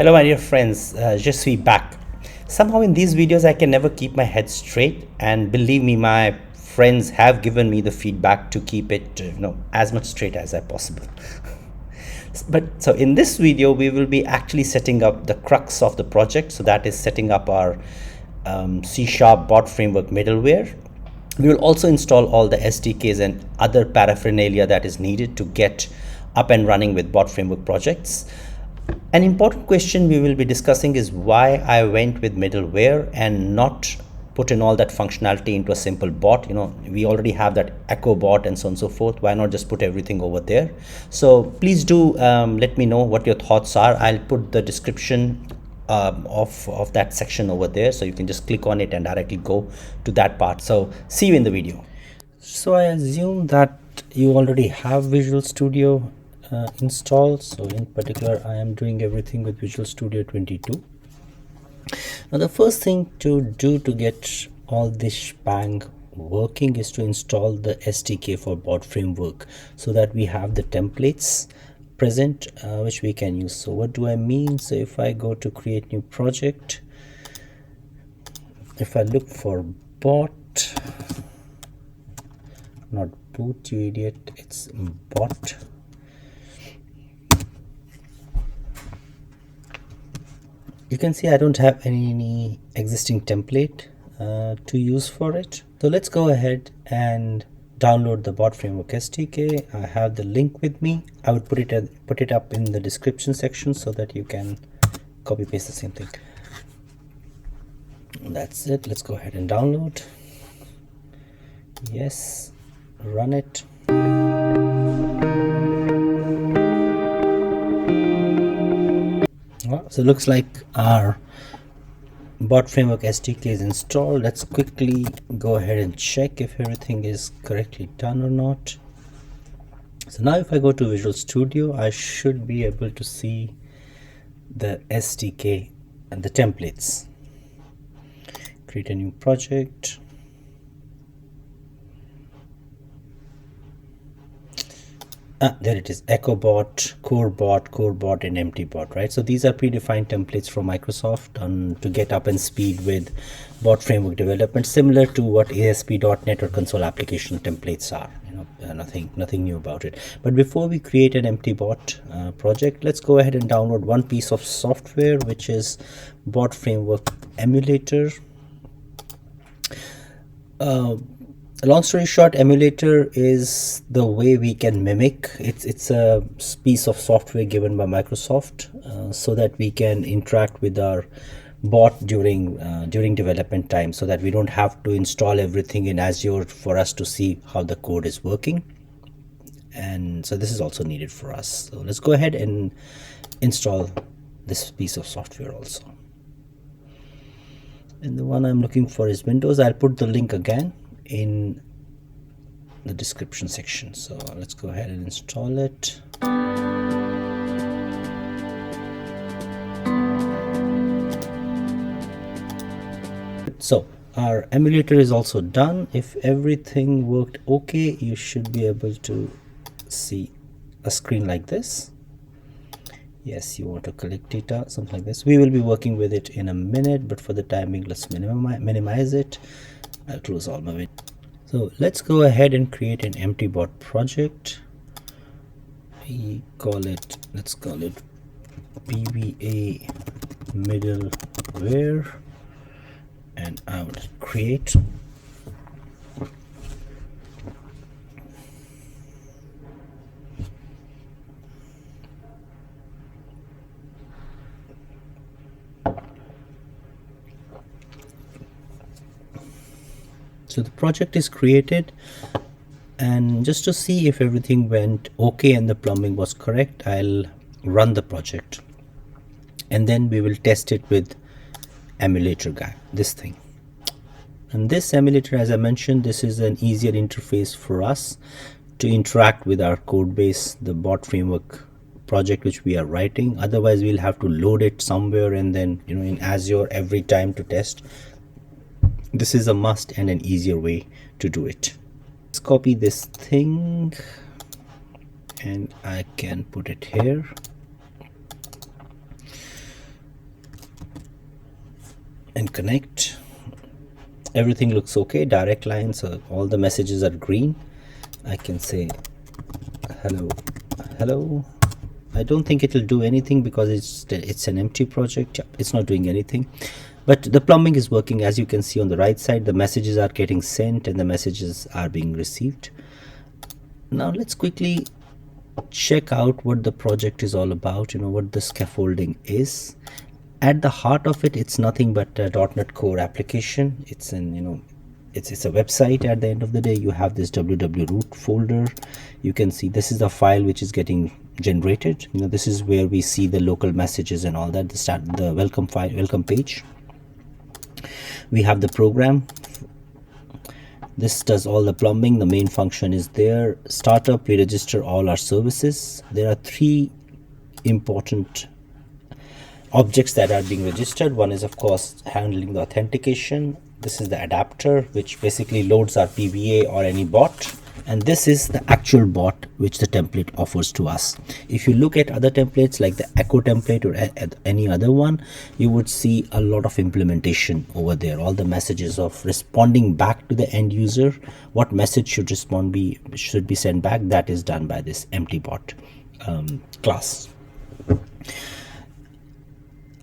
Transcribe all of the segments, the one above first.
Hello my dear friends, je suis back. Somehow in these videos I can never keep my head straight, and believe me, my friends have given me the feedback to keep it as much straight as I possible. But so in this video we will be actually setting up the crux of the project, so that is setting up our C# bot framework middleware. We will also install all the SDKs and other paraphernalia that is needed to get up and running with bot framework projects. An important question we will be discussing is why I went with middleware and not put in all that functionality into a simple bot. We already have that echo bot and so on and so forth. Why not just put everything over there? So please do let me know what your thoughts are. I'll put the description of that section over there, so you can just click on it and directly go to that part. So see you in the video. So I assume that you already have Visual Studio installed. So in particular I am doing everything with Visual Studio 22. Now the first thing to do to get all this shebang working is to install the SDK for bot framework, so that we have the templates present which we can use. So what do I mean? So if I go to create new project, if I look for bot, not boot, you idiot, it's bot. You can see I don't have any existing template to use for it. So let's go ahead and download the bot framework SDK. I have the link with me. I would put it up in the description section so that you can copy paste the same thing. That's it. Let's go ahead and download. Yes, run it. So it looks like our bot framework SDK is installed. Let's quickly go ahead and check if everything is correctly done or not. So now if I go to Visual Studio, I should be able to see the SDK and the templates. Create a new project. There it is, echo bot, core bot and empty bot, right? So these are predefined templates from Microsoft to get up and speed with bot framework development, similar to what ASP.NET or console application templates are. Nothing new about it. But before we create an empty bot project, let's go ahead and download one piece of software, which is bot framework emulator. Long story short, emulator is the way we can mimic. It's a piece of software given by Microsoft so that we can interact with our bot during development time, so that we don't have to install everything in Azure for us to see how the code is working. And so this is also needed for us. So let's go ahead and install this piece of software also. And the one I'm looking for is Windows. I'll put the link again in the description section. So let's go ahead and install it. So our emulator is also done. If everything worked okay, you should be able to see a screen like this. Yes, you want to collect data, something like this. We will be working with it in a minute, but for the timing, let's minimize it. I'll close all of it. So let's go ahead and create an empty bot project. Let's call it PVA middleware, and I will create. So the project is created, and just to see if everything went okay and the plumbing was correct, I'll run the project, and then we will test it with emulator guy, this thing. And this emulator, as I mentioned, this is an easier interface for us to interact with our code base, the bot framework project which we are writing. Otherwise we'll have to load it somewhere and then in Azure every time to test. This is a must and an easier way to do it. Let's copy this thing and I can put it here. and connect. Everything looks okay, direct lines, so all the messages are green. I can say hello, hello. I don't think it will do anything because it's an empty project. Yeah, it's not doing anything, but the plumbing is working. As you can see on the right side, the messages are getting sent and the messages are being received. Now let's quickly check out what the project is all about, what the scaffolding is. At the heart of it, it's nothing but a .NET Core application. It's it's a website. At the end of the day, you have this www root folder. You can see this is the file which is getting generated. This is where we see the local messages and all that, the welcome file, welcome page. We have the program. This does all the plumbing. The main function is there. Startup, we register all our services. There are three important objects that are being registered. One is of course handling the authentication. This is the adapter, which basically loads our PVA or any bot, and this is the actual bot which the template offers to us. If you look at other templates like the Echo template or any other one, you would see a lot of implementation over there. All the messages of responding back to the end user, what message should be sent back, that is done by this empty bot class.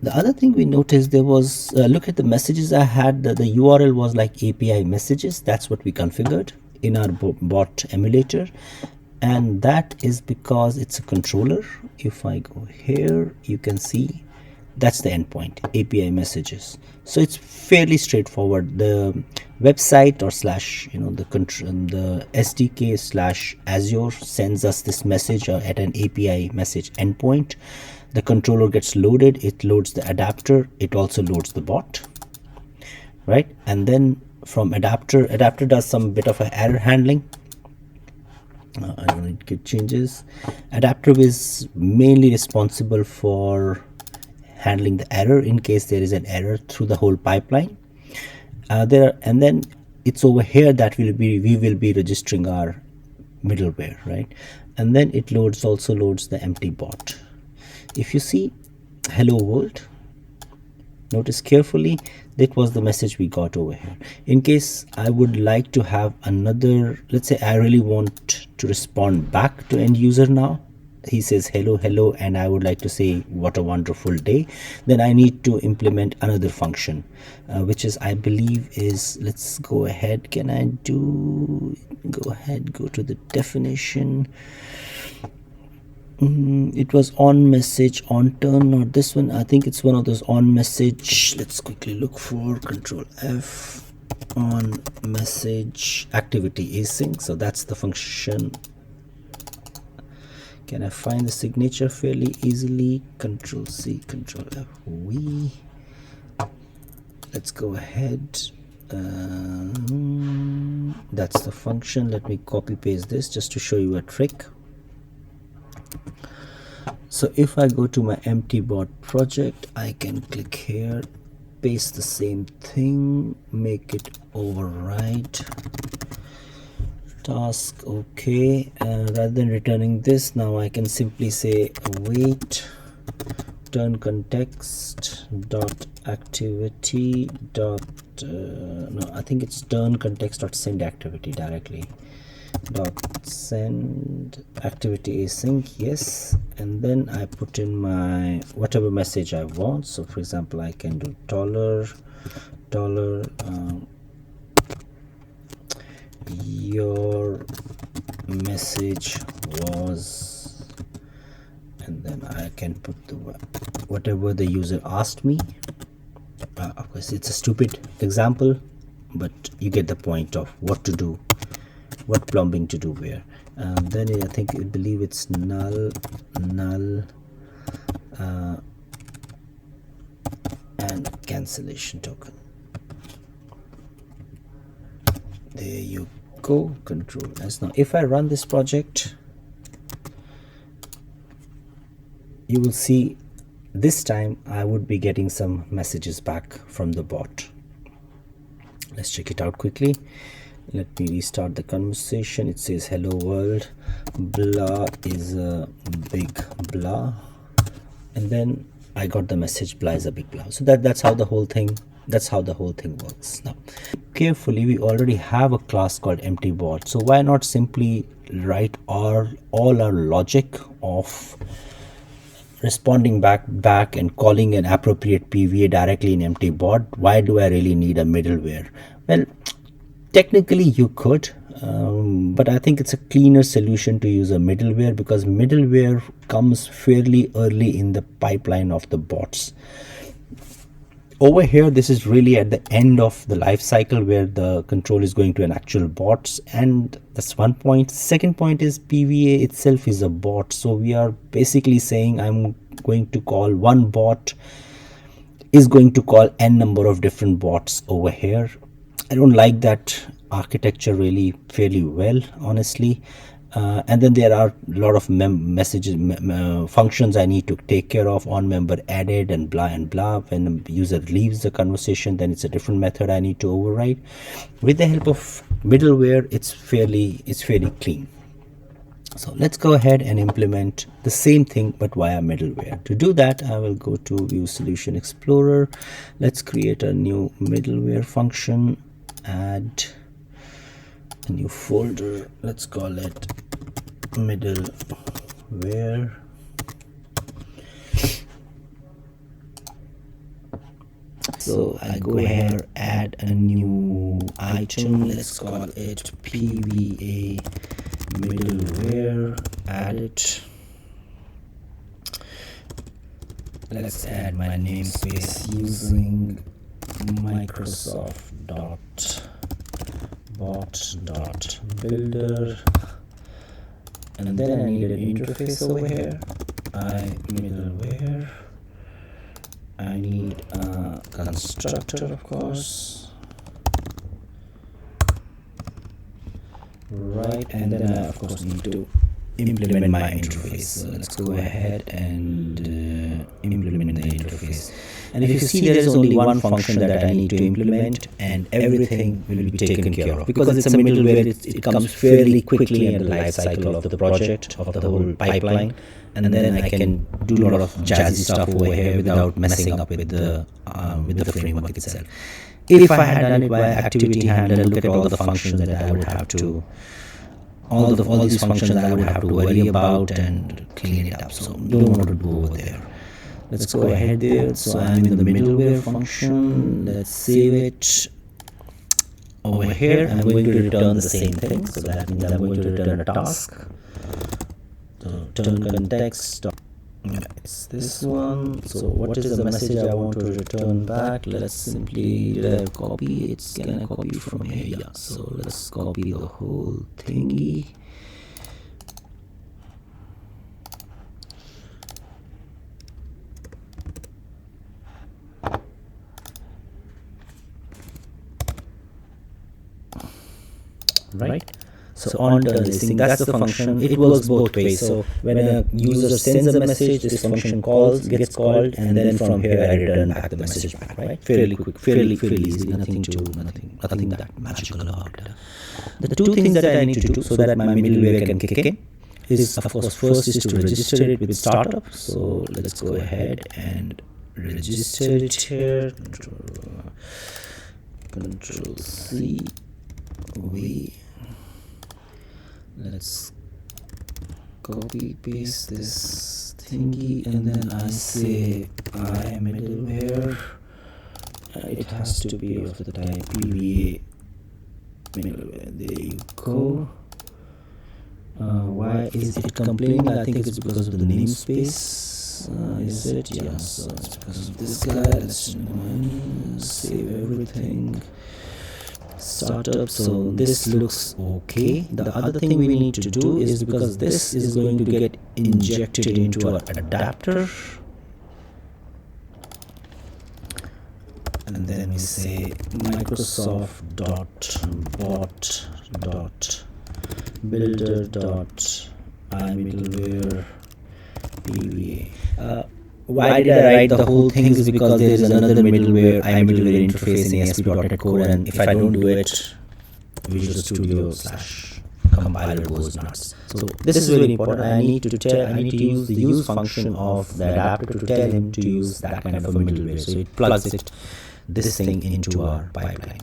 The other thing we noticed, there was look at the messages I had. The URL was like API messages. That's what we configured in our bot emulator, and that is because it's a controller. If I go here, you can see that's the endpoint, API messages. So it's fairly straightforward. The website or slash the SDK slash Azure sends us this message at an API message endpoint. The controller gets loaded, it loads the adapter, it also loads the bot, right? And then from adapter does some bit of a error handling. I don't need to get changes. Adapter is mainly responsible for handling the error in case there is an error through the whole pipeline. And then it's over here that we will be registering our middleware, right? And then it also loads the empty bot. If you see hello world, notice carefully, that was the message we got over here. In case I would like to have another, let's say I really want to respond back to end user now, he says hello, and I would like to say what a wonderful day, then I need to implement another function, which is, I believe is, let's go ahead, go to the definition. It was on message on turn, not this one. I think it's one of those on message. Let's quickly look for Control F, on message activity async. So that's the function. Can I find the signature fairly easily? Control C, Control F, V. Let's go ahead. That's the function. Let me copy paste this just to show you a trick. So if I go to my empty bot project, I can click here, paste the same thing, make it override task, okay. Rather than returning this, now I can simply say await turn context dot activity dot no, I think it's turn context dot send activity directly dot send activity async, yes. And then I put in my whatever message I want. So for example, I can do $, your message was, and then I can put the whatever the user asked me. Of course it's a stupid example, but you get the point of what to do, what plumbing to do where. Then I believe it's null and cancellation token. There you go. Control S. Now if I run this project, you will see this time I would be getting some messages back from the bot. Let's check it out quickly. Let me restart the conversation. It says hello world, blah is a big blah, and then I got the message blah is a big blah. So that's how the whole thing That's how the whole thing works. Now carefully, we already have a class called empty bot, so why not simply write all our logic of responding back and calling an appropriate PVA directly in empty bot? Why do I really need a middleware? Well, technically you could, but I think it's a cleaner solution to use a middleware, because middleware comes fairly early in the pipeline of the bots. Over here, this is really at the end of the life cycle where the control is going to an actual bots, and that's one point. Second point is PVA itself is a bot, so we are basically saying I'm going to call one bot is going to call n number of different bots over here. I don't like that architecture really fairly well, honestly. And then there are a lot of messages, functions I need to take care of. On member added and blah and blah. When the user leaves the conversation, then it's a different method I need to override. With the help of middleware, it's fairly clean. So let's go ahead and implement the same thing but via middleware. To do that, I will go to View Solution Explorer. Let's create a new middleware function, add a new folder. Let's call it middleware. So I go ahead, add a new item. Let's call it PVA middleware. Add it. Let's add my namespace using Microsoft.bot.builder, and then I need an interface over here. middleware. I need a constructor, of course, right, and then I of course need to implement my interface. So let's go ahead and implement the interface. And if you see, there is only one function that I need to implement, and everything will be taken care of. Because it's a middleware, it comes fairly quickly in the life cycle of the project, of the whole pipeline, and then I can do a lot of jazzy stuff over here without messing up with the framework itself. If I had done it by activity handler, look at all the functions that I would have to, all these functions I would have to worry about and clean it up. So don't want to do over there. Let's go ahead there. So I'm in the middleware function. Let's save it. Over here, I'm going to return the same thing. So that means I'm going to return a task. So turn context. It's this one. So what is the message I want to return back? Let's simply copy it. Can I copy from here? Yeah. So let's copy the whole thingy. Right. So on listing, that's the function. It works both ways. So when a user sends a message, this function gets called, and then from here I return back the message back. Right? Fairly quick, fairly easy. Nothing that magical about it. The two things that I need to do so that my middleware can kick in is, of course, first is to register it with startup. So let's go ahead and register it here. Control C. Let's copy paste this thingy, and then I say I middleware. It has to be of the type PVA middleware. There you go. Why is it complaining? I think it's because of the namespace. Is it? Yeah, so it's because of this guy. Let's save everything. Startup. So this looks okay. The other thing we need to do is, because this is going to get injected into our adapter, and then we say Microsoft.bot.builder.imiddleware PVA. Why did I write the whole thing is because there is another middleware, imiddleware interface in ASP.NET Core, and if I don't do it, Visual Studio / compiler goes nuts. So this is really important. I need to use the use function of the adapter to tell him to use that kind of a middleware. So it plugs this thing into our pipeline.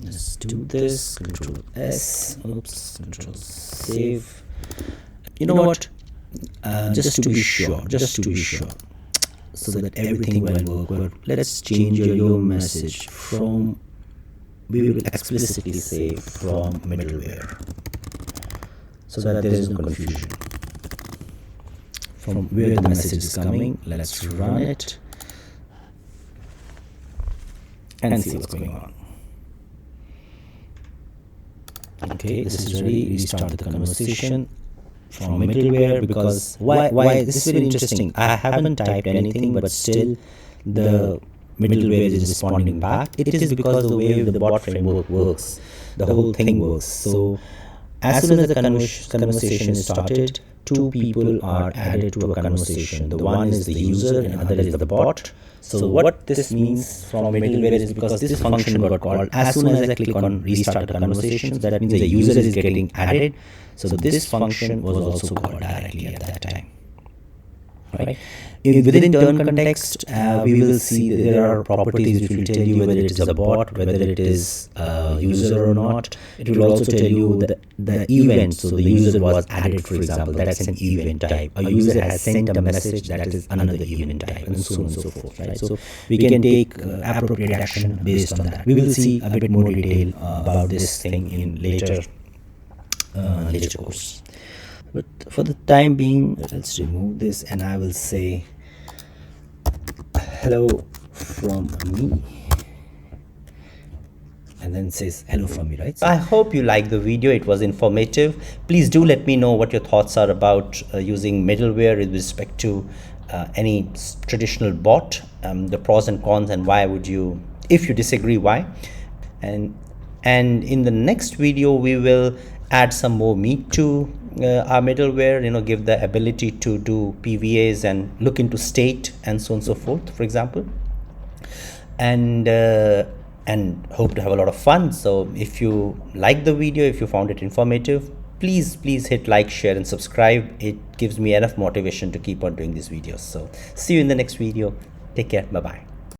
Let's do this. Control S. Oops. Control save. You know what? Just to be sure, so that everything will work well, let's change your message from, we will explicitly say from middleware, so that there is no confusion from where the message is coming. Let's run it and see what's going on. Okay, this is ready. Restart the conversation from middleware, because why this is very interesting. I haven't typed anything, but still the middleware is responding back. It is because of the way the bot framework works, the whole thing works. So as soon as the conversation is started, two people are added to a conversation. The one is the user and other is the bot. So what this means from middleware is, because this function got called as soon as I click on restart the conversation, that means the user is getting added. So this function was also called directly at that time. Right? Within turn context, we will see that there are properties which will tell you whether it is a bot, whether it is a user or not. It will also tell you the event. So the user was added, for example, that's an event type. A user has sent a message, that is another event type, and so on and so forth. Right? So we can take appropriate action based on that. We will see a bit more detail about this thing in later course. But for the time being, let's remove this, and I will say hello from me, and then says hello from me, right? So I hope you liked the video. It was informative. Please do let me know what your thoughts are about using middleware with respect to any traditional bot, the pros and cons, and why would you, if you disagree, why. And in the next video we will add some more meat to our middleware, give the ability to do PVAs and look into state and so on and so forth, for example, and hope to have a lot of fun. So if you like the video, if you found it informative, please hit like, share and subscribe. It gives me enough motivation to keep on doing these videos. So see you in the next video. Take care. Bye bye.